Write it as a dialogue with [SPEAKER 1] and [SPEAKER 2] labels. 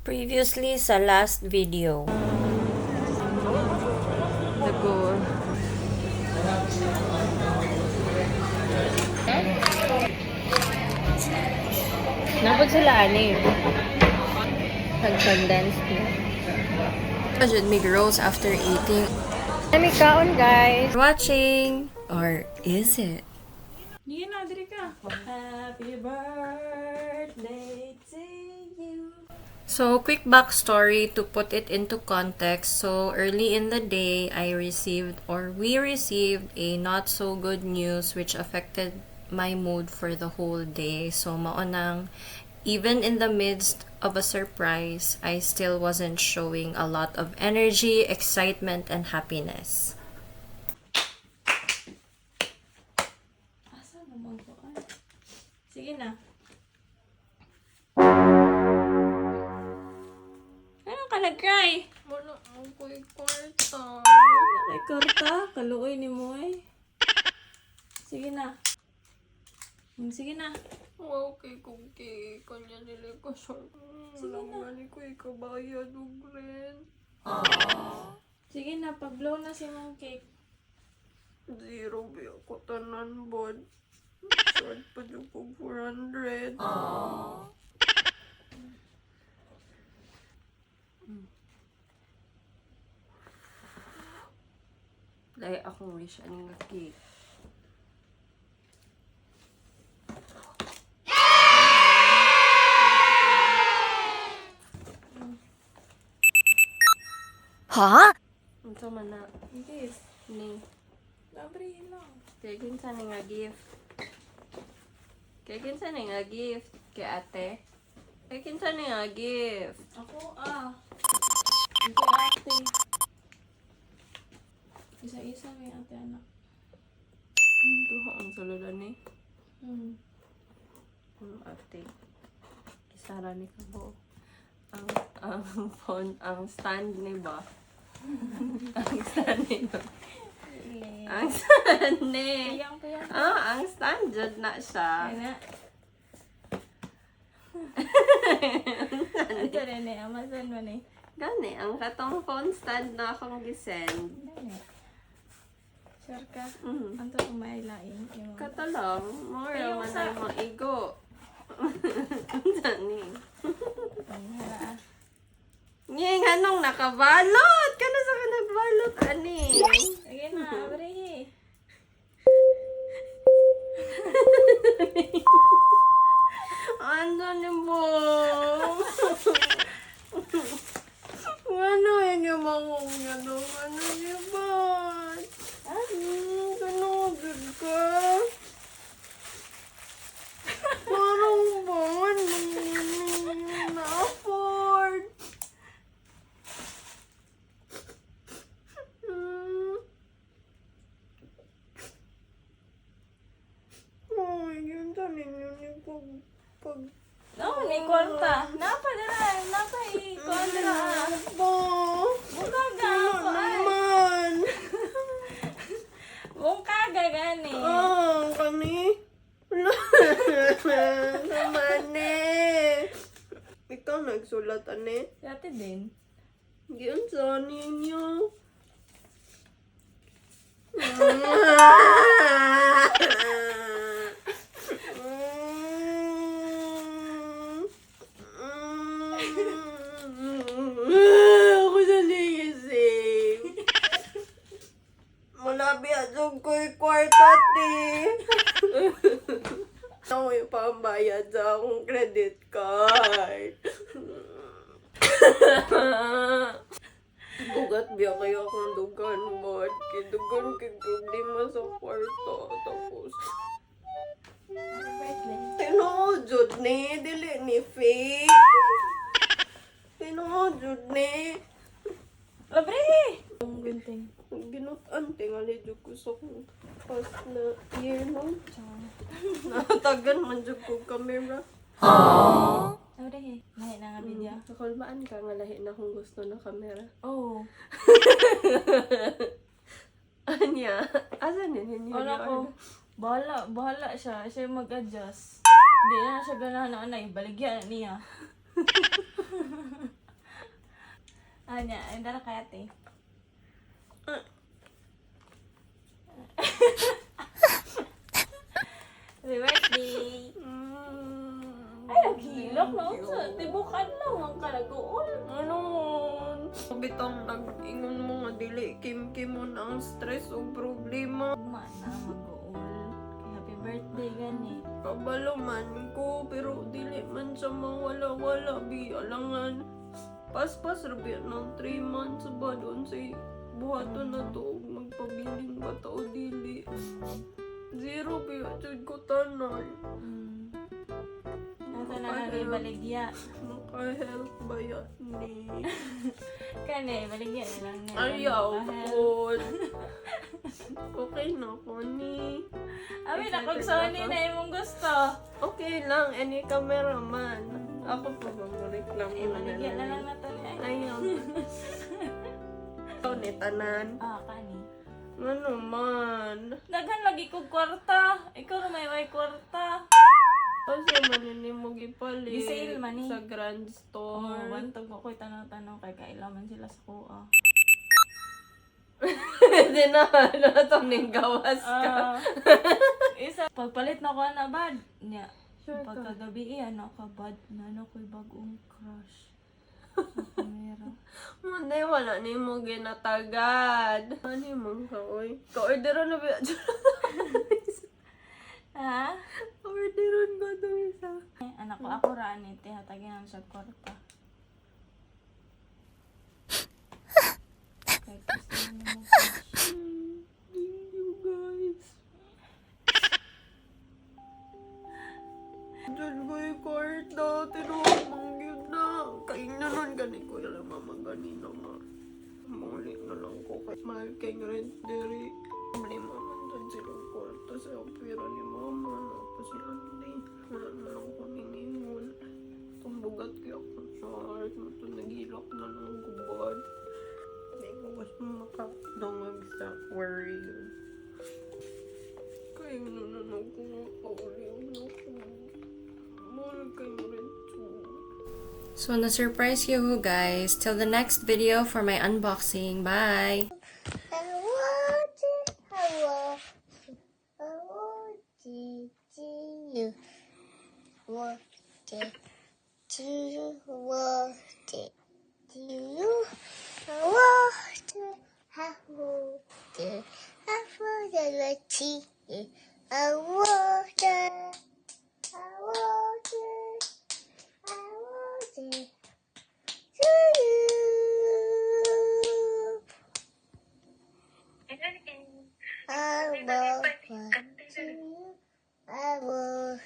[SPEAKER 1] Previously sa last video.
[SPEAKER 2] The goal. Napod sila ani. Nag-condense na.
[SPEAKER 1] Should make rolls after eating.
[SPEAKER 2] Kami kaon guys.
[SPEAKER 1] Watching. Or is it?
[SPEAKER 3] Hindi na, diri ka. Happy birthday to you.
[SPEAKER 1] So, quick backstory to put it into context. So, early in the day, we received a not so good news which affected my mood for the whole day. So, maunang, even in the midst of a surprise, I still wasn't showing a lot of energy, excitement, and happiness.
[SPEAKER 3] Asa naman ko? Sige na. Ano ka nag-cry?
[SPEAKER 2] Wala mo ko'y kwarta.
[SPEAKER 3] Ay, karta. Kaluoy ni mo eh. Sige na. Sige na.
[SPEAKER 2] Wow, kay cookie. Kanya nila ko sharp.
[SPEAKER 3] Sige na.
[SPEAKER 2] Wala ko ikabayad og rent.
[SPEAKER 3] Sige na, pag-blow na si mong cake.
[SPEAKER 2] Zero ba ako tanan bod. Short pa dyan ko 400. Dahil akong wish aning nga cake.
[SPEAKER 1] Ha?
[SPEAKER 2] Unsa man na?
[SPEAKER 3] Yes.
[SPEAKER 2] Ni.
[SPEAKER 3] Labre lang.
[SPEAKER 2] Kaya kinsa ni nga gift? Kaya kinsa ni nga gift? Kay ate? Kaya kinsa ni nga gift?
[SPEAKER 3] Ako Ito ate. Isa-isa may ate anak.
[SPEAKER 2] Duha ang saludan ni. Ang ate. Isara ni kabo. Ang phone, ang stand ni ba? Ang stand ni ba? Ang stand ni.
[SPEAKER 3] Iyang pa yan.
[SPEAKER 2] Ang stand jud na siya.
[SPEAKER 3] Ay na. Ito rin eh. Amazon mo eh.
[SPEAKER 2] Gani, ang katong phone stand na akong gisend.
[SPEAKER 3] Sure ka?
[SPEAKER 2] Mhm.
[SPEAKER 3] Anto kung may lain.
[SPEAKER 2] Kato lang, more
[SPEAKER 3] Ayun
[SPEAKER 2] man
[SPEAKER 3] sa-
[SPEAKER 2] ang mga igo. Gani. Ngayon nga nung nakabalot! Kano sa ka nagbalot, ani?
[SPEAKER 3] Sige na, abre.
[SPEAKER 2] Ano ni mo? Ano yun yung mga ano? Ano niya ba? Ganugod ka? Parang ba? Na-afford? Ay, yun sa ninyo ni pag
[SPEAKER 3] No, may kwarta. Napa na. Napa kwarta.
[SPEAKER 2] ba?
[SPEAKER 3] Buka ga.
[SPEAKER 2] Ano naman?
[SPEAKER 3] Buka ga gani.
[SPEAKER 2] Kani? Wala naman eh. Ikaw nagsulat, ane?
[SPEAKER 3] Si ate din.
[SPEAKER 2] Giyon sa ninyo. Ako sa ligising. Malabi adjong ko'y kwarta, ti. Ako yung pambayad sa akong credit card. Bugat biya kayo akong dugan mo. Kidugan kay problema sa kwarto. Tapos, tinuod ni. Dili ni fake. Tinuod ni.
[SPEAKER 3] Abre. Ang gunting.
[SPEAKER 2] Ginutan, tingali dyan ko sa kong past na year, no? Natagan man dyan ko camera.
[SPEAKER 3] Abre. Lahi na nga video.
[SPEAKER 2] Nakalbaan ka nga lahi na kung gusto na camera.
[SPEAKER 3] Oh.
[SPEAKER 2] Anya? Asan yun yun?
[SPEAKER 3] Wala ko. Bahala siya. Siya mag-adjust. Hindi na siya ganahan na anay. Baligyan niya. Anya, ay dara kaya te. Happy birthday! Ay, naghilak na unsa. Tibukan lang ang kalagoon.
[SPEAKER 2] Ano? Bitang nag-ingon mo nga dili kim-kimon ang stress o problema.
[SPEAKER 3] Ugma na mag-uol. Kay happy birthday gani.
[SPEAKER 2] Kabalo man ko, pero dili man siya mawala-wala. Bi, alangan. Pas-pas rabi ng 3 months ba doon sa buhaton na to. Magpabiling ba ta o dili. Zero, bi, atid ko tanan.
[SPEAKER 3] Nasa na nga baligya.
[SPEAKER 2] Maka-help ba yan ni?
[SPEAKER 3] Kani, baligya na lang niya.
[SPEAKER 2] Ayaw po. Okay na ko ni.
[SPEAKER 3] Abi na kung Sony na imong gusto.
[SPEAKER 2] Okay lang, any cameraman. Ako pa ba reklamo
[SPEAKER 3] Eh, baligya na lang na to niya.
[SPEAKER 2] Ayaw. Ikaw ni tanan.
[SPEAKER 3] Kani.
[SPEAKER 2] Ano man?
[SPEAKER 3] Daghan lagi kog kwarta. Ikaw na may kwarta.
[SPEAKER 2] Kasi man yun mo gipalit.
[SPEAKER 3] Gisale man eh.
[SPEAKER 2] Sa grand store.
[SPEAKER 3] Wantog ko ko'y tanaw-tanaw kay kailaman sila sa kuha.
[SPEAKER 2] Hindi na, natong ning gawas ka.
[SPEAKER 3] Isa, pagpalit na ko na bad. Nya,
[SPEAKER 2] Sure ka.
[SPEAKER 3] pagkagabi ano ka bad na ano ko'y bagong crush. Sa kamera.
[SPEAKER 2] Hindi, wala ni mo ginatagad. Ano mo ka, oy? Ka-orderan na ba?
[SPEAKER 3] Ha?
[SPEAKER 2] Orderan ko ito isa.
[SPEAKER 3] Anak ko ako raan ite, hatagin ang sa kwarta. Kay gusto mo mo crush.
[SPEAKER 2] Thank you, guys. Diyan ko yung kwarta. Tinawag yun na. Kainanan gani ko yung mama ganina nga. Muli na lang ko kay mahal kay rent diri. Mali mama dyan silang kwarta sa opera ni mama. Napa sila hindi. Wala na lang ko ningingon. Tumbugat kaya ako sa heart mo to. Nagilak na lang ko bad. Hindi ko gusto makadungag sa worry yun. Kaya nananaw ko nga kauliw na ko. Mahal kayo rin to.
[SPEAKER 1] So, na-surprise you guys. Till the next video for my unboxing. Bye!
[SPEAKER 4] I will